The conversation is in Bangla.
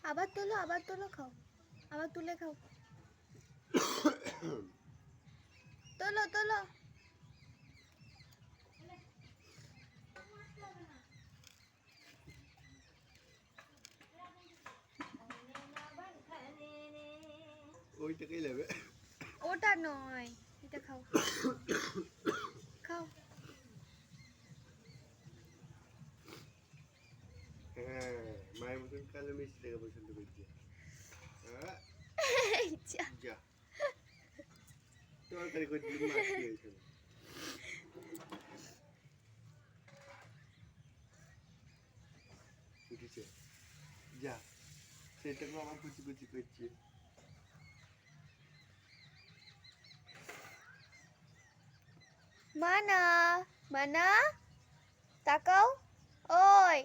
আবার তোলো খাও, আবার তুলে খাও। তোলো তোলো। ওইটাকেই নেবে। ওটা নয়, এটা খাও। খাও। হ্যাঁ, মায়ের মতন কালো মিষ্টিটাকে পছন্দ করছে। যা তরকারি করে দিলে মাছ খেয়েছে। উঠেছে যা, সেটাকে আমার কুচি কুচি করছে। মানা, মানা তাকাও। ওই